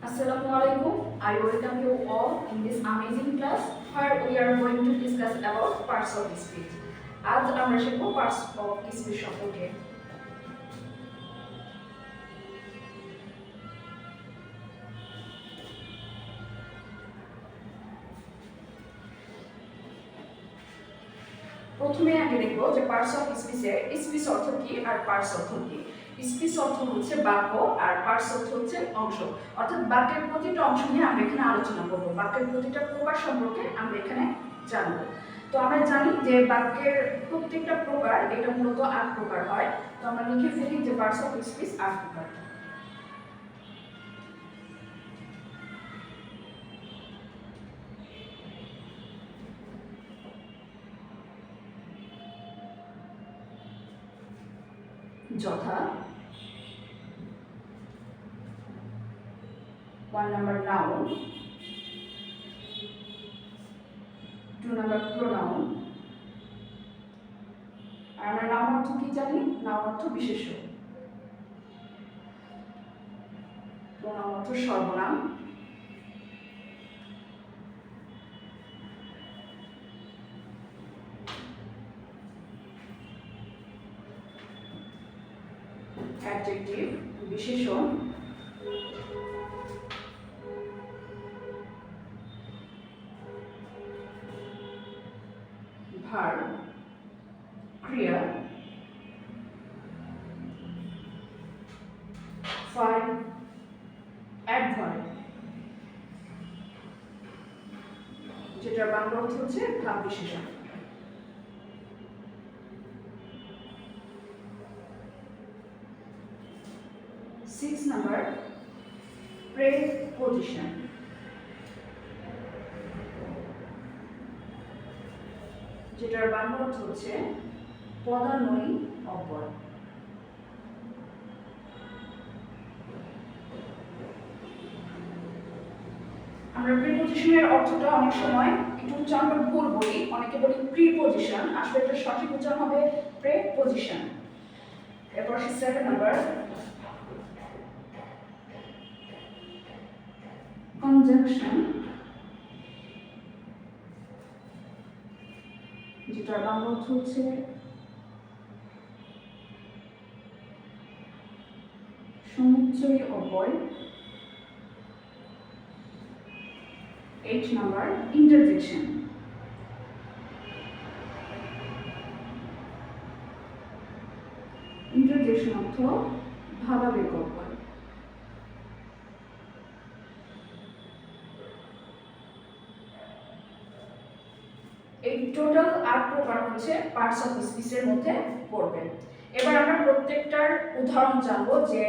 Assalamualaikum. I welcome you all in this amazing class where we are going to discuss about parts of speech. আজ আমরা শিখব parts of speech সম্পর্কে। প্রথমে আগে দেখব যে পার্টস অফ স্পিচের স্পিচ অর্থ কি আর পার্টস অর্থ কি। স্পিচ অর্থ হচ্ছে বাক্য আর পার্টস অর্থ হচ্ছে অংশ, অর্থাৎ বাক্যের প্রতিটা অংশ নিয়ে আমরা এখানে আলোচনা করব। বাক্যের প্রতিটা প্রকার সম্পর্কে আমরা এখানে জানব। তো আমরা জানি যে বাক্যের প্রত্যেকটা প্রকার এটা মূলত 8 প্রকার হয়। তো আমরা লিখে ফেলি যে পার্টস অফ স্পিচ 8 প্রকার। যথা 1 number noun, 2 number pronoun। আর আমরা নাউন অর্থ কি জানি? নাউন অর্থ বিশেষ্য, প্রোনাউন অর্থ সর্বনাম, অ্যাডজেক্টিভ বিশেষণ, ভার্ব ক্রিয়া, ভার্ব অ্যাডভার্ব যেটার বাংলা অর্থ হচ্ছে ভাব বিশেষণ। Six number preposition, যেটার বাংলা অর্থ হচ্ছে পদান্বয়ী অব্যয়। আমরা প্রিপজিশনের অর্থটা অনেক সময় একটু উচ্চারণ ভুল বলি, অনেকে বলি প্রিপজিশন, আসলে এটা সঠিক উচ্চারণ হবে প্রেপজিশন। এরপর 7 নাম্বার কনজাংশন, যেটার বাংলা অর্থ হচ্ছে সমুচ্চয়ী অব্যয়। 8 নাম্বার ইন্টারজেকশন, ইন্টারজেকশন অর্থ ভাবাবেগ অব্যয়। এই টোটাল 8 প্রকার হচ্ছে পার্টস অফ স্পিচের মধ্যে পড়বে। এবার আমরা প্রত্যেকটার উদাহরণ জানবো, যে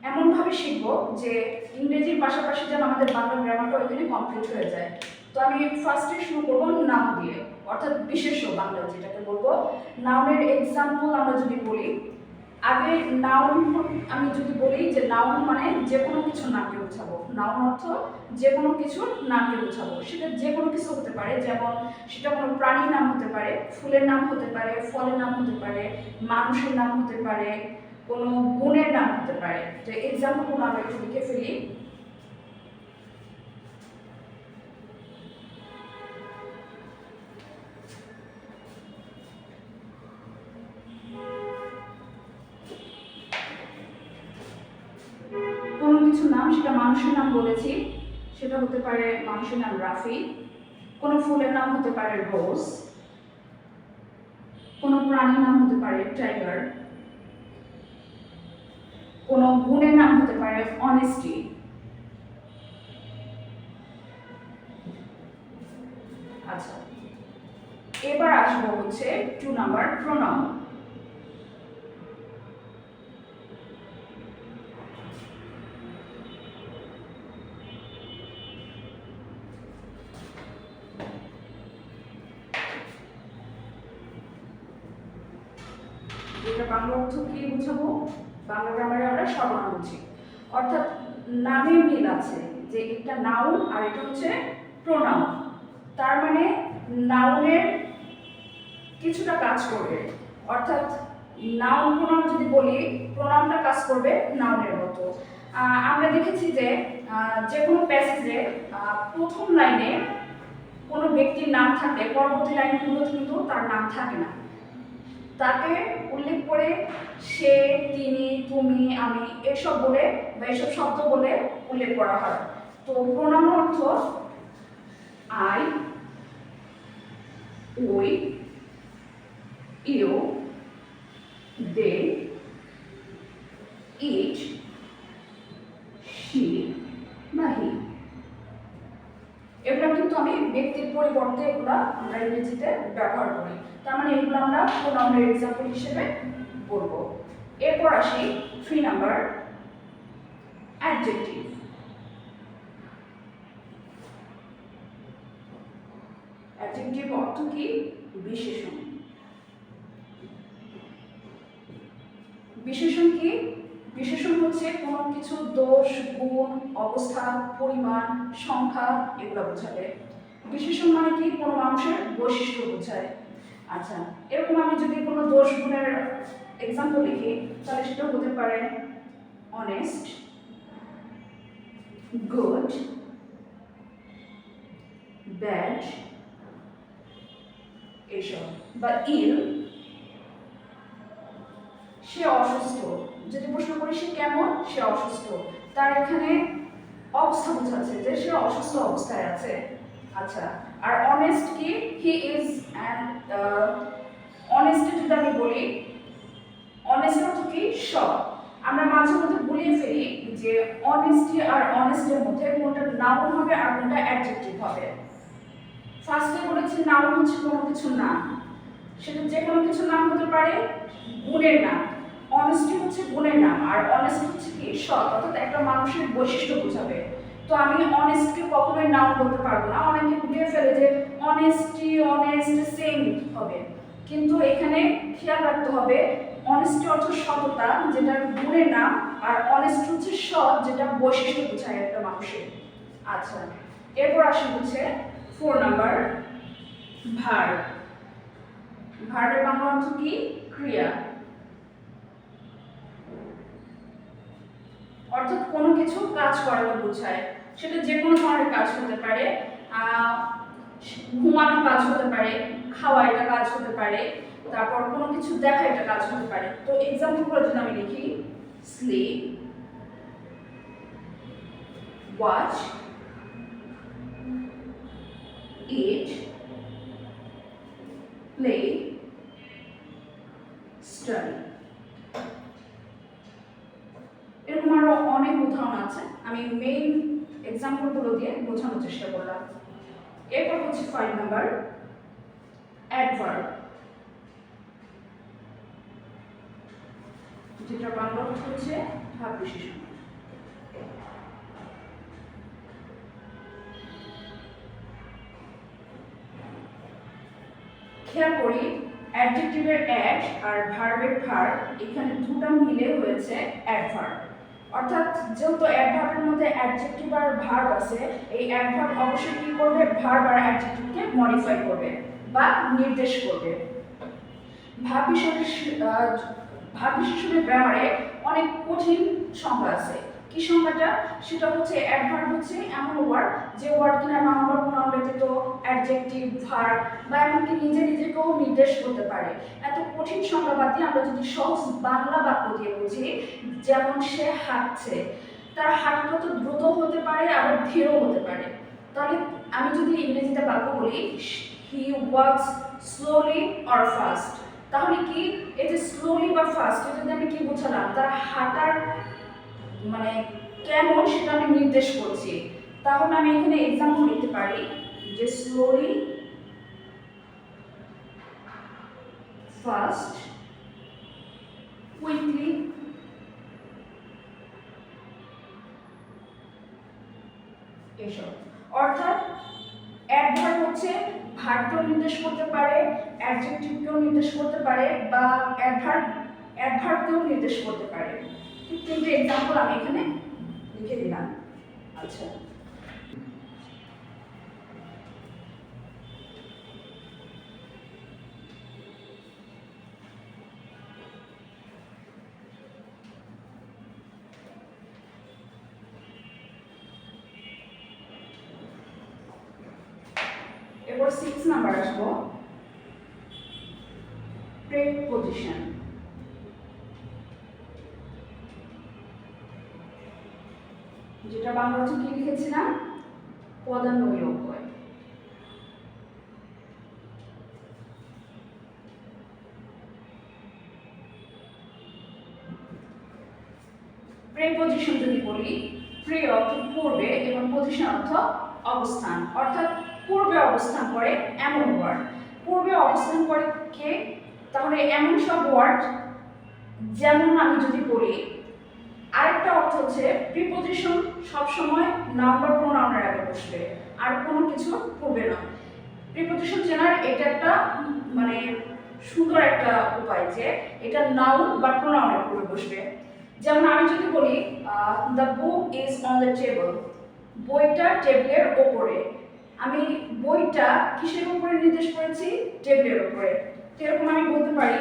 এমন ভাবে শিখবো যে ইংরেজির পাশাপাশি যেন আমাদের বাংলা গ্রামারটাও এখানে কমপ্লিট হয়ে যায়। তো আমি ফার্স্টে শুরু করবো নাউন দিয়ে, অর্থাৎ বিশেষ্য বাংলা যেটাকে বলবো। নাউনের এক্সাম্পল আমরা যদি বলি, আগে নাউন আমি যদি বলি যে নাউন মানে যে কোনো কিছুর নামকে বোঝাবো। নাউন অর্থ যে কোনো কিছুর নামকে বোঝাবো, সেটা যে কোনো কিছু হতে পারে, যেমন সেটা কোনো প্রাণীর নাম হতে পারে, ফুলের নাম হতে পারে, ফলের নাম হতে পারে, মানুষের নাম হতে পারে, কোনো গুণের নাম হতে পারে। তো এক্সাম্পলগুলো আমরা একটু লিখে ফেলি। কোনো কিছু নাম, সেটা মানুষের নাম বলেছি, সেটা হতে পারে মানুষের নাম রাফি। কোনো ফুলের নাম হতে পারে রোজ, কোনো প্রাণীর নাম হতে পারে টাইগার, কোনো গুণের নাম হতে পারে অনেস্টি। আচ্ছা, এবার আসবো হচ্ছে 2 নাম্বার প্রোনাউন। এটা বাংলা অর্থ কি বুঝাবো? বাংলা গ্রামারে আমরা সর্বনাম বুঝি, অর্থাৎ নামে মিল আছে, যে একটা নাউন আর এটা হচ্ছে প্রোনাউন। তার মানে নাউনের কিছুটা কাজ করবে, অর্থাৎ নাউন প্রোনাউন যদি বলি, প্রোনাউনটা কাজ করবে নাউনের মতো। আমরা দেখেছি যে যে কোনো প্যাসেজে প্রথম লাইনে কোনো ব্যক্তির নাম থাকলে পরবর্তী লাইনগুলোতে কিন্তু তার নাম থাকে না, তাকে উল্লেখ করে সে, তিনি, তুমি, আমি এসব বলে বা এসব শব্দ বলে উল্লেখ করা হয়। তো প্রোনাউন অর্থ I, we, you, they, it, she বা হি। এগুলো কিন্তু আমি ব্যক্তির পরিবর্তে এগুলো আমরা ইংরেজিতে ব্যবহার করি, তার মানে এগুলো আমরা প্রোনাউনের এক্সাম্পল হিসেবে বলবো। এরপর আসি 3 নাম্বার, অ্যাডজেক্টিভ। অ্যাডজেক্টিভ অর্থ কি? বিশেষণ। বিশেষণ কি? বিশেষণ হচ্ছে কোনো কিছু দোষ, গুণ, অবস্থা, পরিমাণ, সংখ্যা এগুলো বোঝাবে। বিশেষণ মানে কি? কোনো মানুষের বৈশিষ্ট্য বোঝায়। আচ্ছা, এরকম আমি যদি কোনো দোষ গুণের এক্সাম্পল লিখি তাহলে সেটা হতে পারে অনেস্ট, গুড, ব্যাড এসব, বা ইল, সে অসুস্থ। যদি প্রশ্ন করি সে কেমন, সে অসুস্থ, তার এখানে অবস্থা বোঝাচ্ছে যে সে অসুস্থ অবস্থায় আছে। আচ্ছা, আর অনেস্ট কি? হি ইজ অ্যান্ড অনেস্ট যদি আমি বলি, অনেস্ট অর্থ কি? সৎ। আমরা মাঝে মধ্যে গুলিয়ে ফেলি যে অনেস্টি আর অনেস্টের মধ্যে কোনটা নাউন হবে আর কোনটা অ্যাডজেক্টিভ হবে। ফার্স্টে বলেছি নাউন হচ্ছে কোনো কিছু নাম, সেটা যে কোনো কিছু নাম হতে পারে, গুণের নাম। অনেস্টি হচ্ছে গুণের নাম, আর অনেস্ট হচ্ছে কি? সৎ, অর্থাৎ একটা মানুষের বৈশিষ্ট্য বোঝাবে। তো আমি অনেস্টকে কখনোই নাউন বলতে পারবো না, অনেকে গুলিয়ে ফেলে যে অনেস্টি, অনেস্ট সেম হবে, কিন্তু এখানে খেয়াল রাখতে হবে অনেস্টি অর্থ সততা, যেটা গুণের নাম, আর অনেস্ট হচ্ছে সৎ, যেটা বৈশিষ্ট্য বোঝায় একটা মানুষের। আচ্ছা, এরপর আসি হচ্ছে 4 নাম্বার, ভার্ব। ভার্বের বাংলা অর্থ কি? ক্রিয়া। অর্থাৎ কোনো কিছু কাজ করাকে বোঝায়, সেটা যে কোনো ধরনের কাজ হতে পারে, ঘুমানো কাজ হতে পারে, খাওয়া এটা কাজ হতে পারে, তারপর কোনো কিছু দেখা এটা কাজ হতে পারে। তো এক্সাম্পলগুলো যদি আমি লিখি, স্লিপ, ওয়াচ, ইট, প্লে, স্টাডি। এরকম আরো অনেক উদাহরণ আছে, আমি মেইন এক্সাম্পলগুলো দিয়ে বোঝানোর চেষ্টা করলাম। এরপর হচ্ছে 5 নাম্বার, অ্যাডভার্ব, যেটা বাংলা অর্থ হচ্ছে ভাব বিশেষণ। খেয়াল করি অ্যাডজেক্টিভের অ্যাড আর ভার্বের ভার্ব, এখানে দুটো মিলে হয়েছে অ্যাডভার্ব। অর্থাৎ যেহেতু অ্যাডভার্বের মধ্যে অ্যাডজেক্টিভ আর ভার্ব আছে, এই অ্যাডভার্ব অবশ্যই কি করবে? ভার্ব আর অ্যাডজেক্টিভকে মডিফাই করবে বা নির্দেশ করবে। ভাব বিশেষণের গ্রামারে অনেক কঠিন সংজ্ঞা আছে। কি সংজ্ঞাটা? সেটা হচ্ছে অ্যাডভার্ব হচ্ছে এমন ওয়ার্ড যে ওয়ার্ড কিনা নাউন বা প্রোনাউন ব্যতীত অ্যাডজেক্টিভ, ভার্ব বা এমনকি নিজে নিজেকেও নির্দেশ করতে পারে। এত কঠিন সংজ্ঞা বাদ দিয়ে আমরা যদি সহজ বাংলা বাক্য দিয়ে বুঝি, যেমন সে হাঁটছে, তার হাঁটাটা তো দ্রুত হতে পারে আবার ধীরও হতে পারে। তাহলে আমি যদি ইংরেজিতে বাক্য বলি, হি ওয়াক্স স্লোলি অর ফাস্ট, তাহলে কি এই যে স্লোলি বা ফাস্ট, এটা আমি কি বোঝালাম? তার হাঁটার মানে কেমন সেটা আমি নির্দেশ করছি। তাহলে আমি এখানে এক্সাম্পল লিখতে পারি যে স্লোলি, ফাস্ট, কুইকলি, এসব। অর্থাৎ অ্যাডভার্ব হচ্ছে ভার্বকেও নির্দেশ করতে পারে, অ্যাডজেক্টিভকেও নির্দেশ করতে পারে, বা অ্যাডভার্বকেও নির্দেশ করতে পারে। তিনটে এক্সাম্পল আমি এখানে লিখে দিলাম। আচ্ছা, এরপর 6 নাম্বার আসবো প্রেপোজিশন। যেটা বাংলা অর্থ কি লিখেছিলাম, পদান্বয়ী অব্যয়। প্রেপোজিশন যদি বলি, প্রে অর্থ পূর্বে এবং পজিশন অর্থ অবস্থান, অর্থাৎ পূর্বে অবস্থান করে এমন ওয়ার্ড। পূর্বে অবস্থান করে কে? তাহলে এমন সব ওয়ার্ড, যেমন আমি যদি বলি, আরেকটা অর্থ হচ্ছে প্রিপোজিশন সবসময় নাউন বা প্রোনাউনের আগে বসবে, আর কোনো কিছু পূর্বে নয়। প্রিপোজিশন চেনার এটা একটা মানে সুন্দর একটা উপায় যে এটা নাউন বা প্রোনাউনের পূর্বে বসবে। যেমন আমি যদি বলি the book is on the table, বইটা টেবিলের ওপরে, আমি বইটা কিসের উপরে নির্দেশ করেছি? টেবিলের উপরে। এরকম আমি বলতে পারি,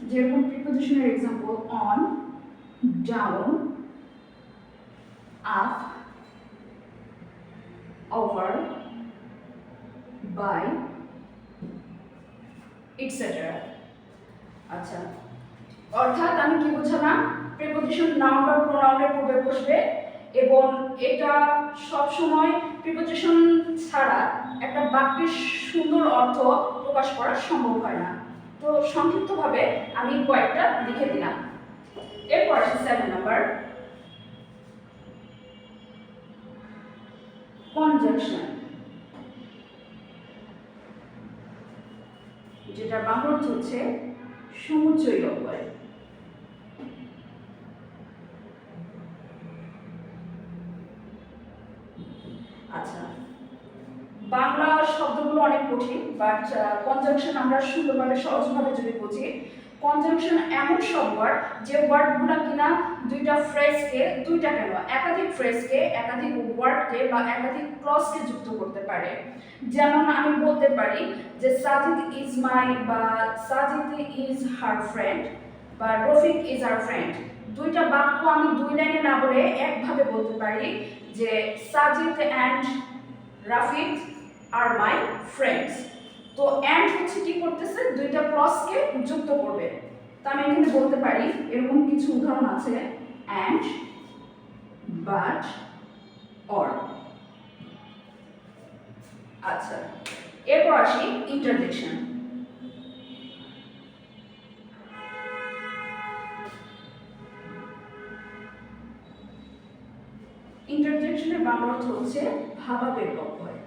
যেরকম প্রিপোজিশনের example on, down, up, over, by, etcetera. আচ্ছা, অর্থাৎ আমি কি বোঝালাম? প্রিপোজিশন নাউন বা প্রোনাউনের পূর্বে বসবে এবং এটা সব সময় প্রিপোজিশন ছাড়া একটা বাক্যের সুন্দর অর্থ প্রকাশ করা সম্ভব হয় না। তো সংক্ষিপ্তভাবে আমি কয়েকটা লিখে দিলাম। এরপর আসে 7 নাম্বার কনজাংশন, যেটা বাংলা অর্থ হচ্ছে সমুচ্চয়ী অব্যয়। আচ্ছা, বাংলা শব্দগুলো অনেক কঠিন, বাট কনজাংশন আমরা সুন্দরভাবে সহজভাবে যদি বুঝি, কনজাংশন এমন সব ওয়ার্ড যে ওয়ার্ডগুলো কিনা দুইটা ফ্রেজকে, দুইটা কেন একাধিক ফ্রেজকে, একাধিক ওয়ার্ডকে বা একাধিক ক্লজকে যুক্ত করতে পারে। যেমন আমি বলতে পারি যে সাজিদ ইজ মাই, বা সাজিদ ইজ হার ফ্রেন্ড, বা রফিক ইজ আর ফ্রেন্ড। দুইটা বাক্য আমি দুই লাইনে না বলে একভাবে বলতে পারি যে সাজিদ অ্যান্ড রাফিক আর মাই ফ্রেন্ডস। তো অ্যান্ড হচ্ছে কি করতেছে? দুইটা ক্লজকে যুক্ত করবে। তো আমি এখানে বলতে পারি, এরকম কিছু উদাহরণ আছে, অ্যান্ড, বাট, অর। আচ্ছা, এরপর আসি ইন্টারজেকশন। ইন্টারজেকশনের বাংলা অর্থ হচ্ছে ভাবাবেগ অব্যয়।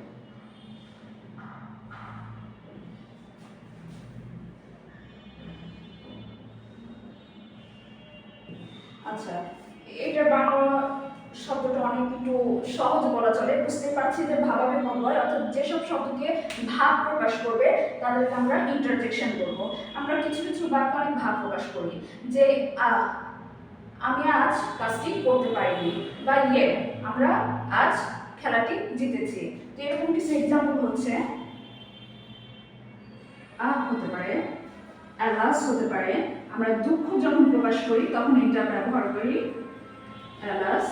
আচ্ছা, এটা বাংলা শব্দটা অনেক একটু সহজ বলা চলে, বুঝতে পারছি যে ভাবাবেগ অব্যয়, অর্থাৎ যেসব শব্দ দিয়ে ভাব প্রকাশ করবে তাদেরকে আমরা ইন্টারজেকশন বলবো। আমরা কিছু কিছু বাক্য অনেক ভাব প্রকাশ করি, যে আমি আজ কাজটি করতে পারিনি, বা ইয়ে আমরা আজ খেলাটি জিতেছি। তো এরকম কিছু এক্সাম্পল হচ্ছে হতে পারে, অ্যালাস হতে পারে। আমরা দুঃখ যখন প্রকাশ করি তখন এটা ব্যবহার করি, অ্যালাস।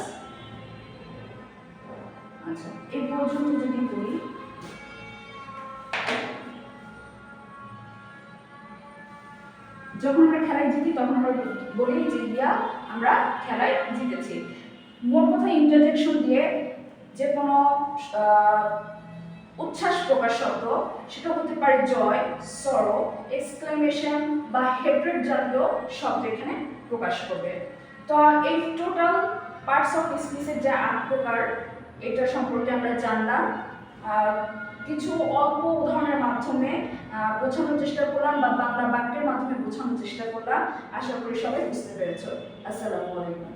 আচ্ছা, এই পর্যন্ত যদি বলি, যখন আমরা খেলায় জিতি তখন আমরা বলি যে ইয়া আমরা খেলায় জিতেছি। মোট কথা ইন্টারজেকশন দিয়ে যে কোনো উচ্ছ্বাস প্রকাশ শব্দ, সেটা হতে পারে জয়, সরো, এক্সক্লেমেশন বা হেট্রেড জাতীয় শব্দ এখানে প্রকাশ করবে। তো এই টোটাল পার্টস অফ স্পিচের যে 8 প্রকার, এটা সম্পর্কে আমরা জানলাম। কিছু অল্প উদাহরণের মাধ্যমে বোঝানোর চেষ্টা করলাম, বা বাংলা বাক্যের মাধ্যমে বোঝানোর চেষ্টা করলাম। আশা করি সবাই বুঝতে পেরেছ। আসসালামু আলাইকুম।